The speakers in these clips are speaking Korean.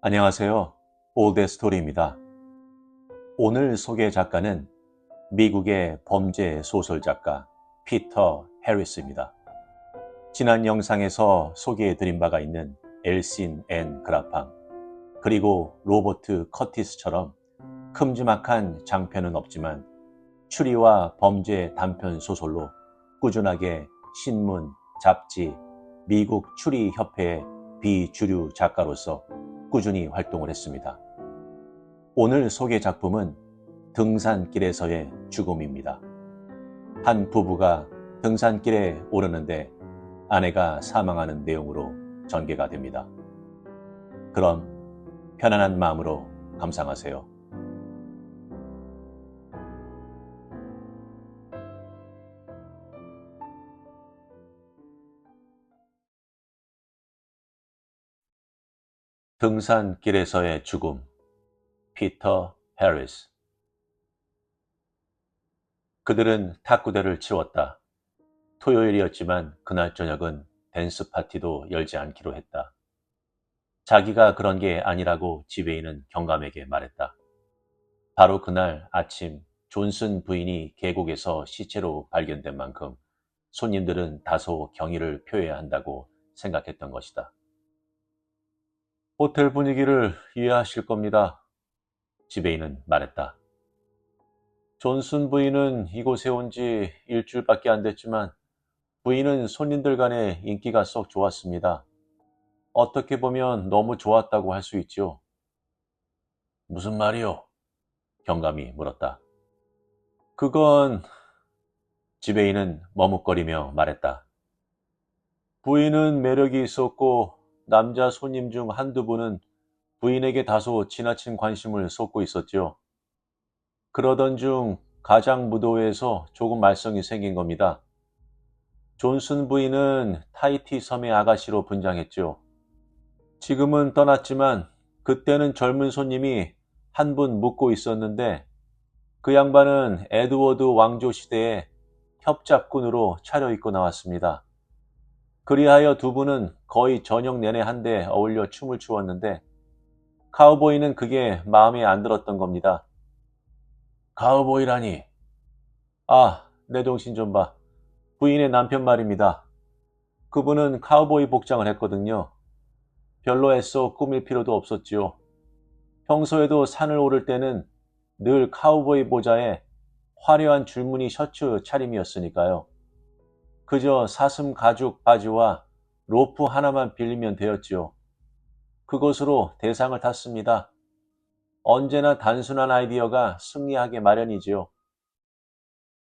안녕하세요. 올드스토리입니다. 오늘 소개 작가는 미국의 범죄 소설 작가 피터 해리스입니다. 지난 영상에서 소개해드린 바가 있는 엘신 앤 그라팡, 그리고 로버트 커티스처럼 큼지막한 장편은 없지만 추리와 범죄 단편 소설로 꾸준하게 신문, 잡지, 미국 추리협회의 비주류 작가로서 꾸준히 활동을 했습니다. 오늘 소개 작품은 등산길에서의 죽음입니다. 한 부부가 등산길에 오르는데 아내가 사망하는 내용으로 전개가 됩니다. 그럼 편안한 마음으로 감상하세요. 등산길에서의 죽음, 피터 해리스. 그들은 탁구대를 치웠다. 토요일이었지만 그날 저녁은 댄스 파티도 열지 않기로 했다. 자기가 그런 게 아니라고 지배인은 경감에게 말했다. 바로 그날 아침 존슨 부인이 계곡에서 시체로 발견된 만큼 손님들은 다소 경의를 표해야 한다고 생각했던 것이다. 호텔 분위기를 이해하실 겁니다. 지배인은 말했다. 존슨 부인은 이곳에 온 지 일주일밖에 안 됐지만 부인은 손님들 간에 인기가 썩 좋았습니다. 어떻게 보면 너무 좋았다고 할 수 있지요. 무슨 말이요? 경감이 물었다. 그건 지배인은 머뭇거리며 말했다. 부인은 매력이 있었고 남자 손님 중 한두 분은 부인에게 다소 지나친 관심을 쏟고 있었죠. 그러던 중 가장 무도회에서 조금 말썽이 생긴 겁니다. 존슨 부인은 타이티 섬의 아가씨로 분장했죠. 지금은 떠났지만 그때는 젊은 손님이 한 분 묵고 있었는데 그 양반은 에드워드 왕조 시대에 협잡군으로 차려입고 나왔습니다. 그리하여 두 분은 거의 저녁 내내 한데 어울려 춤을 추었는데 카우보이는 그게 마음에 안 들었던 겁니다. 카우보이라니. 아, 내 정신 좀 봐. 부인의 남편 말입니다. 그분은 카우보이 복장을 했거든요. 별로 애써 꾸밀 필요도 없었지요. 평소에도 산을 오를 때는 늘 카우보이 모자에 화려한 줄무늬 셔츠 차림이었으니까요. 그저 사슴 가죽 바지와 로프 하나만 빌리면 되었지요. 그것으로 대상을 탔습니다. 언제나 단순한 아이디어가 승리하게 마련이지요.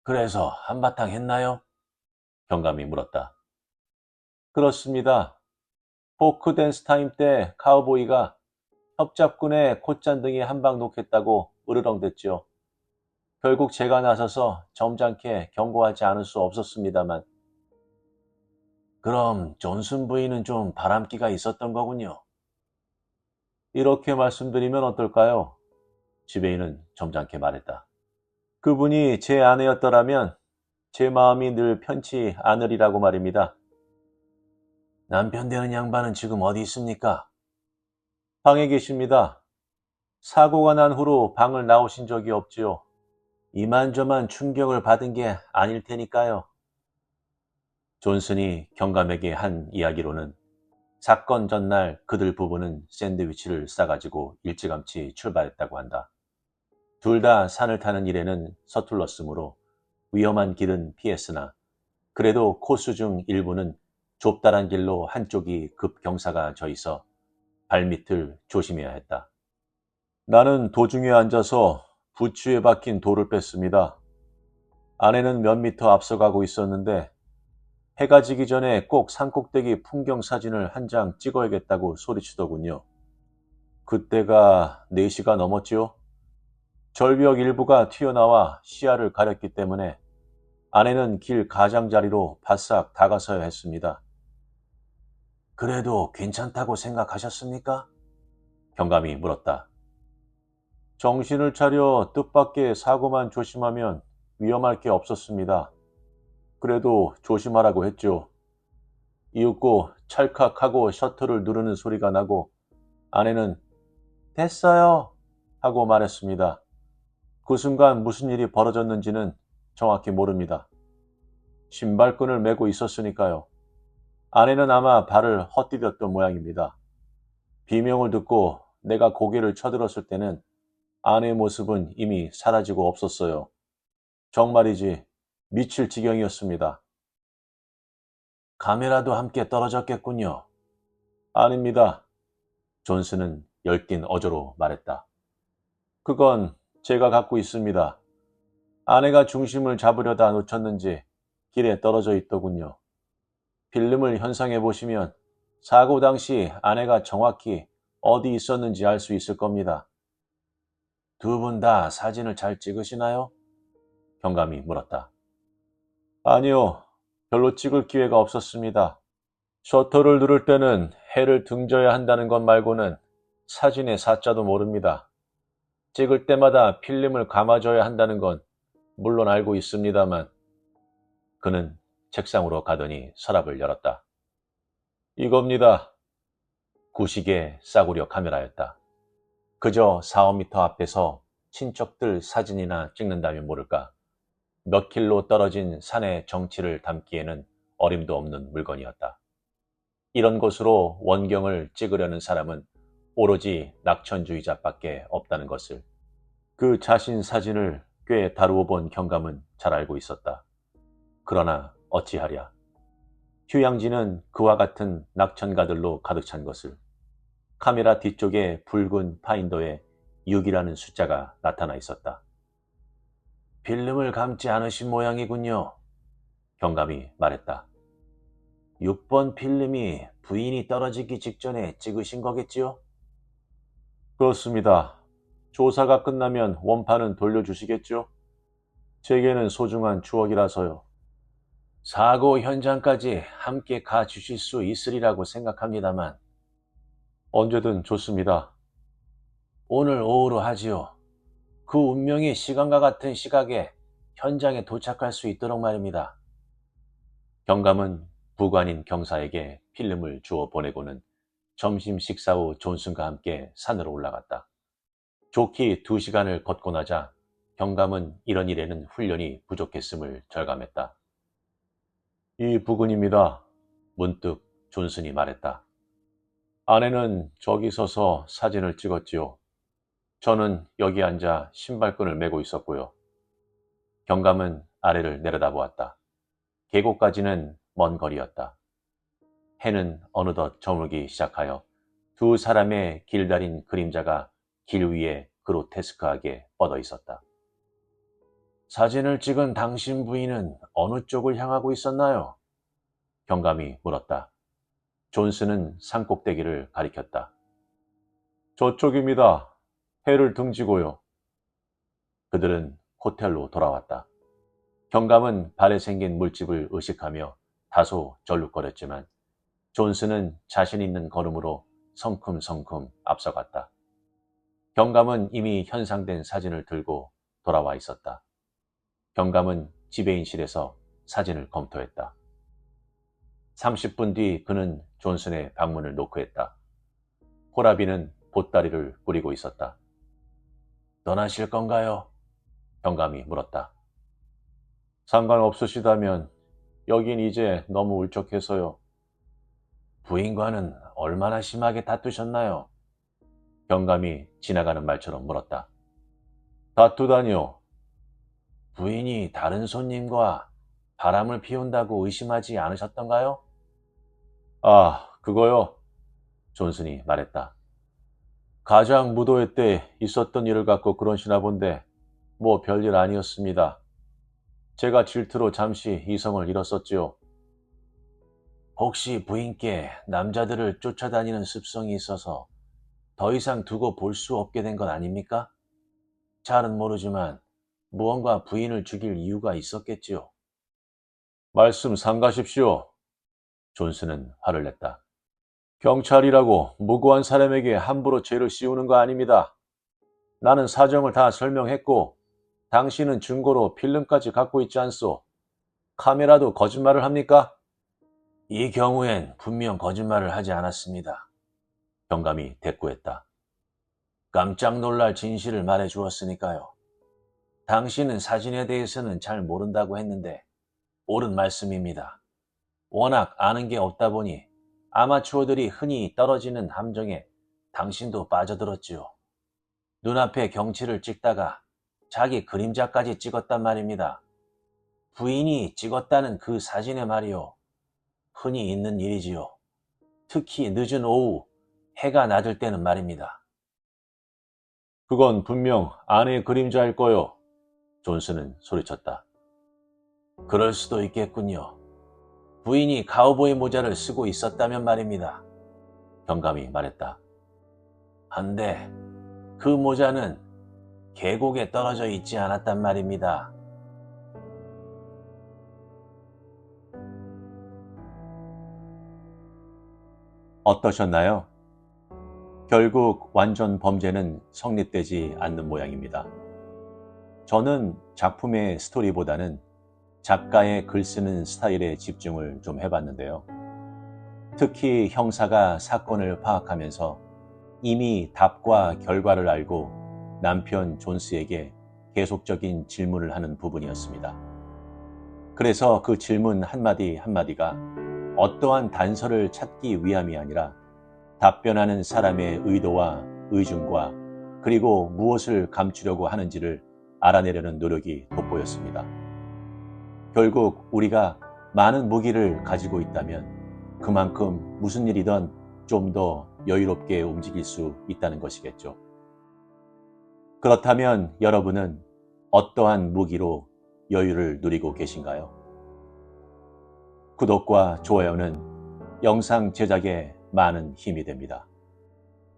그래서 한바탕 했나요? 경감이 물었다. 그렇습니다. 포크 댄스 타임 때 카우보이가 협잡군의 콧잔등에 한 방 놓겠다고 으르렁댔지요. 결국 제가 나서서 점잖게 경고하지 않을 수 없었습니다만. 그럼 존슨 부인은 좀 바람기가 있었던 거군요. 이렇게 말씀드리면 어떨까요? 지배인은 점잖게 말했다. 그분이 제 아내였더라면 제 마음이 늘 편치 않으리라고 말입니다. 남편 되는 양반은 지금 어디 있습니까? 방에 계십니다. 사고가 난 후로 방을 나오신 적이 없지요. 이만저만 충격을 받은 게 아닐 테니까요. 존슨이 경감에게 한 이야기로는 사건 전날 그들 부부는 샌드위치를 싸가지고 일찌감치 출발했다고 한다. 둘 다 산을 타는 일에는 서툴렀으므로 위험한 길은 피했으나 그래도 코스 중 일부는 좁다란 길로 한쪽이 급경사가 져 있어 발밑을 조심해야 했다. 나는 도중에 앉아서 부츠에 박힌 돌을 뺐습니다. 아내는 몇 미터 앞서가고 있었는데 해가 지기 전에 꼭 산꼭대기 풍경 사진을 한 장 찍어야겠다고 소리치더군요. 그때가 4시가 넘었지요. 절벽 일부가 튀어나와 시야를 가렸기 때문에 아내는 길 가장자리로 바싹 다가서야 했습니다. 그래도 괜찮다고 생각하셨습니까? 경감이 물었다. 정신을 차려 뜻밖의 사고만 조심하면 위험할 게 없었습니다. 그래도 조심하라고 했죠. 이윽고 찰칵하고 셔터를 누르는 소리가 나고 아내는 됐어요. 하고 말했습니다. 그 순간 무슨 일이 벌어졌는지는 정확히 모릅니다. 신발끈을 메고 있었으니까요. 아내는 아마 발을 헛디뎠던 모양입니다. 비명을 듣고 내가 고개를 쳐들었을 때는 아내의 모습은 이미 사라지고 없었어요. 정말이지 미칠 지경이었습니다. 카메라도 함께 떨어졌겠군요. 아닙니다. 존스는 열띤 어조로 말했다. 그건 제가 갖고 있습니다. 아내가 중심을 잡으려다 놓쳤는지 길에 떨어져 있더군요. 필름을 현상해 보시면 사고 당시 아내가 정확히 어디 있었는지 알 수 있을 겁니다. 두 분 다 사진을 잘 찍으시나요? 경감이 물었다. 아니요, 별로 찍을 기회가 없었습니다. 셔터를 누를 때는 해를 등져야 한다는 것 말고는 사진의 사자도 모릅니다. 찍을 때마다 필름을 감아줘야 한다는 건 물론 알고 있습니다만. 그는 책상으로 가더니 서랍을 열었다. 이겁니다. 구식의 싸구려 카메라였다. 그저 4, 5미터 앞에서 친척들 사진이나 찍는다면 모를까. 몇 킬로 떨어진 산의 정치를 담기에는 어림도 없는 물건이었다. 이런 곳으로 원경을 찍으려는 사람은 오로지 낙천주의자밖에 없다는 것을 그 자신 사진을 꽤 다루어 본 경감은 잘 알고 있었다. 그러나 어찌하랴. 휴양지는 그와 같은 낙천가들로 가득 찬 것을. 카메라 뒤쪽에 붉은 파인더에 6이라는 숫자가 나타나 있었다. 필름을 감지 않으신 모양이군요. 경감이 말했다. 6번 필름이 부인이 떨어지기 직전에 찍으신 거겠지요? 그렇습니다. 조사가 끝나면 원판은 돌려주시겠죠? 제게는 소중한 추억이라서요. 사고 현장까지 함께 가주실 수 있으리라고 생각합니다만. 언제든 좋습니다. 오늘 오후로 하지요. 그 운명이 시간과 같은 시각에 현장에 도착할 수 있도록 말입니다. 경감은 부관인 경사에게 필름을 주어 보내고는 점심 식사 후 존슨과 함께 산으로 올라갔다. 좋기 2시간을 걷고 나자 경감은 이런 일에는 훈련이 부족했음을 절감했다. 이 부근입니다. 문득 존슨이 말했다. 아내는 저기 서서 사진을 찍었지요. 저는 여기 앉아 신발끈을 메고 있었고요. 경감은 아래를 내려다보았다. 계곡까지는 먼 거리였다. 해는 어느덧 저물기 시작하여 두 사람의 길다린 그림자가 길 위에 그로테스크하게 뻗어 있었다. 사진을 찍은 당신 부인은 어느 쪽을 향하고 있었나요? 경감이 물었다. 존스는 산꼭대기를 가리켰다. 저쪽입니다. 해를 등지고요. 그들은 호텔로 돌아왔다. 경감은 발에 생긴 물집을 의식하며 다소 절룩거렸지만 존스는 자신 있는 걸음으로 성큼성큼 앞서갔다. 경감은 이미 현상된 사진을 들고 돌아와 있었다. 경감은 지배인실에서 사진을 검토했다. 30분 뒤 그는 존슨의 방문을 노크했다. 호라비는 보따리를 꾸리고 있었다. 떠나실 건가요? 경감이 물었다. 상관없으시다면 여긴 이제 너무 울적해서요. 부인과는 얼마나 심하게 다투셨나요? 경감이 지나가는 말처럼 물었다. 다투다니요. 부인이 다른 손님과 바람을 피운다고 의심하지 않으셨던가요? 아, 그거요. 존슨이 말했다. 가장 무도회 때 있었던 일을 갖고 그러시나 본데 뭐 별일 아니었습니다. 제가 질투로 잠시 이성을 잃었었지요. 혹시 부인께 남자들을 쫓아다니는 습성이 있어서 더 이상 두고 볼 수 없게 된 건 아닙니까? 잘은 모르지만 무언가 부인을 죽일 이유가 있었겠지요. 말씀 삼가십시오. 존슨은 화를 냈다. 경찰이라고 무고한 사람에게 함부로 죄를 씌우는 거 아닙니다. 나는 사정을 다 설명했고 당신은 증거로 필름까지 갖고 있지 않소. 카메라도 거짓말을 합니까? 이 경우엔 분명 거짓말을 하지 않았습니다. 경감이 대꾸했다. 깜짝 놀랄 진실을 말해 주었으니까요. 당신은 사진에 대해서는 잘 모른다고 했는데 옳은 말씀입니다. 워낙 아는 게 없다 보니 아마추어들이 흔히 떨어지는 함정에 당신도 빠져들었지요. 눈앞에 경치를 찍다가 자기 그림자까지 찍었단 말입니다. 부인이 찍었다는 그 사진에 말이요. 흔히 있는 일이지요. 특히 늦은 오후 해가 낮을 때는 말입니다. 그건 분명 아내의 그림자일 거요. 존슨은 소리쳤다. 그럴 수도 있겠군요. 부인이 카우보이 모자를 쓰고 있었다면 말입니다. 경감이 말했다. 한데 그 모자는 계곡에 떨어져 있지 않았단 말입니다. 어떠셨나요? 결국 완전 범죄는 성립되지 않는 모양입니다. 저는 작품의 스토리보다는 작가의 글 쓰는 스타일에 집중을 좀 해봤는데요. 특히 형사가 사건을 파악하면서 이미 답과 결과를 알고 남편 존스에게 계속적인 질문을 하는 부분이었습니다. 그래서 그 질문 한마디 한마디가 어떠한 단서를 찾기 위함이 아니라 답변하는 사람의 의도와 의중과 그리고 무엇을 감추려고 하는지를 알아내려는 노력이 돋보였습니다. 결국 우리가 많은 무기를 가지고 있다면 그만큼 무슨 일이든 좀 더 여유롭게 움직일 수 있다는 것이겠죠. 그렇다면 여러분은 어떠한 무기로 여유를 누리고 계신가요? 구독과 좋아요는 영상 제작에 많은 힘이 됩니다.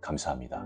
감사합니다.